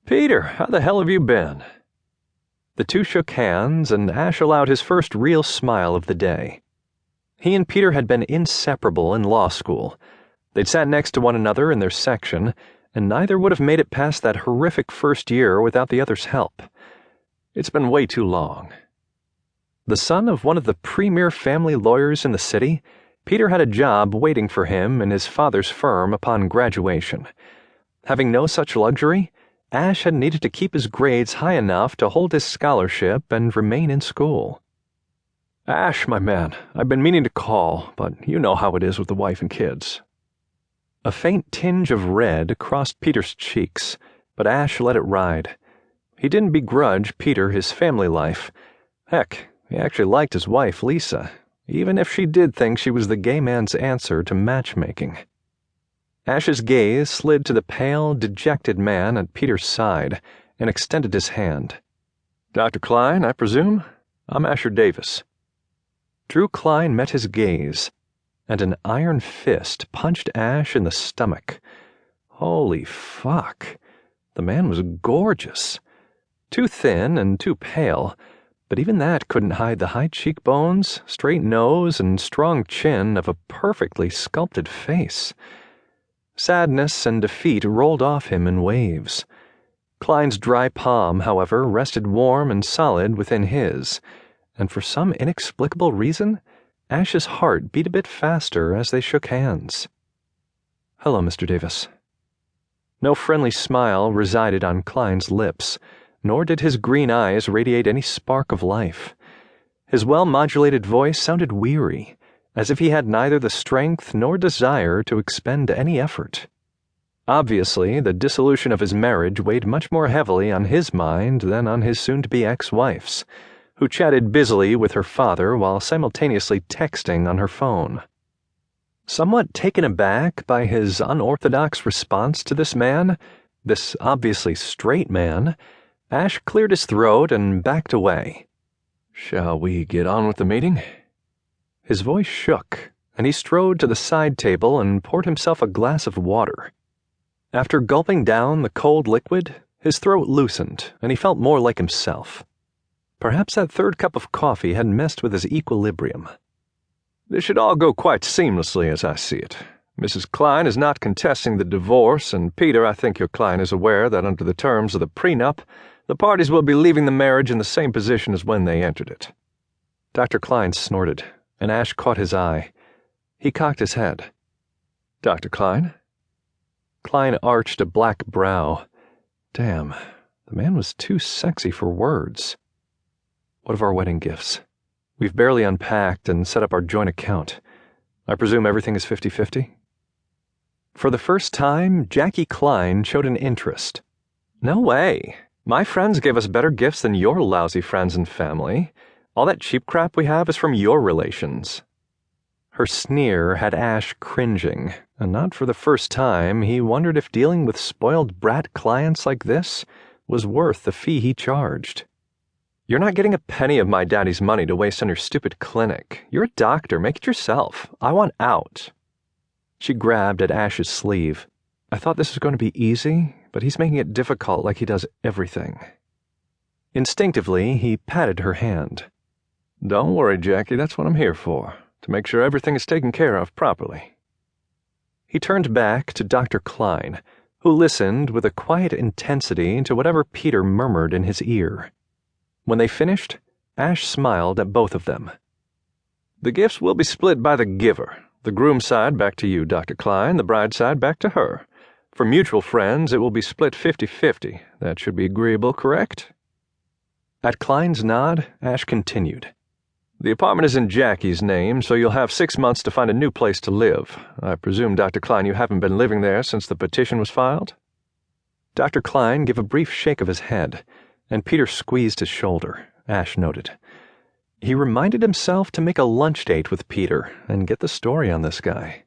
Peter, how the hell have you been? The two shook hands, and Ash allowed his first real smile of the day. He and Peter had been inseparable in law school. They'd sat next to one another in their section, and neither would have made it past that horrific first year without the other's help. It's been way too long. The son of one of the premier family lawyers in the city, Peter had a job waiting for him in his father's firm upon graduation. Having no such luxury, Ash had needed to keep his grades high enough to hold his scholarship and remain in school. Ash, my man, I've been meaning to call, but you know how it is with the wife and kids. A faint tinge of red crossed Peter's cheeks, but Ash let it ride. He didn't begrudge Peter his family life. Heck, he actually liked his wife, Lisa, even if she did think she was the gay man's answer to matchmaking. Ash's gaze slid to the pale, dejected man at Peter's side and extended his hand. Dr. Klein, I presume? I'm Asher Davis. Drew Klein met his gaze, and an iron fist punched Ash in the stomach. Holy fuck. The man was gorgeous. Too thin and too pale, but even that couldn't hide the high cheekbones, straight nose, and strong chin of a perfectly sculpted face. Sadness and defeat rolled off him in waves. Klein's dry palm, however, rested warm and solid within his, and for some inexplicable reason, Ash's heart beat a bit faster as they shook hands. Hello, Mr. Davis. No friendly smile resided on Klein's lips, nor did his green eyes radiate any spark of life. His well-modulated voice sounded weary, as if he had neither the strength nor desire to expend any effort. Obviously, the dissolution of his marriage weighed much more heavily on his mind than on his soon-to-be ex-wife's, who chatted busily with her father while simultaneously texting on her phone. Somewhat taken aback by his unorthodox response to this man, this obviously straight man, Ash cleared his throat and backed away. Shall we get on with the meeting? His voice shook, and he strode to the side table and poured himself a glass of water. After gulping down the cold liquid, his throat loosened, and he felt more like himself. Perhaps that third cup of coffee had messed with his equilibrium. This should all go quite seamlessly as I see it. Mrs. Klein is not contesting the divorce, and Peter, I think your client is aware that under the terms of the prenup, the parties will be leaving the marriage in the same position as when they entered it. Dr. Klein snorted, and Ash caught his eye. He cocked his head. Dr. Klein? Klein arched a black brow. Damn, the man was too sexy for words. What of our wedding gifts? We've barely unpacked and set up our joint account. I presume everything is 50-50? For the first time, Jackie Klein showed an interest. No way. My friends gave us better gifts than your lousy friends and family. All that cheap crap we have is from your relations. Her sneer had Ash cringing, and not for the first time he wondered if dealing with spoiled brat clients like this was worth the fee he charged. You're not getting a penny of my daddy's money to waste on your stupid clinic. You're a doctor. Make it yourself. I want out. She grabbed at Ash's sleeve. I thought this was going to be easy, but he's making it difficult like he does everything. Instinctively, he patted her hand. Don't worry, Jackie. That's what I'm here for, to make sure everything is taken care of properly. He turned back to Dr. Klein, who listened with a quiet intensity to whatever Peter murmured in his ear. When they finished, Ash smiled at both of them. The gifts will be split by the giver. The groom's side back to you, Dr. Klein, the bride's side back to her. For mutual friends, it will be split 50-50. That should be agreeable, correct? At Klein's nod, Ash continued. The apartment is in Jackie's name, so you'll have 6 months to find a new place to live. I presume, Dr. Klein, you haven't been living there since the petition was filed? Dr. Klein gave a brief shake of his head, and Peter squeezed his shoulder, Ash noted. He reminded himself to make a lunch date with Peter and get the story on this guy.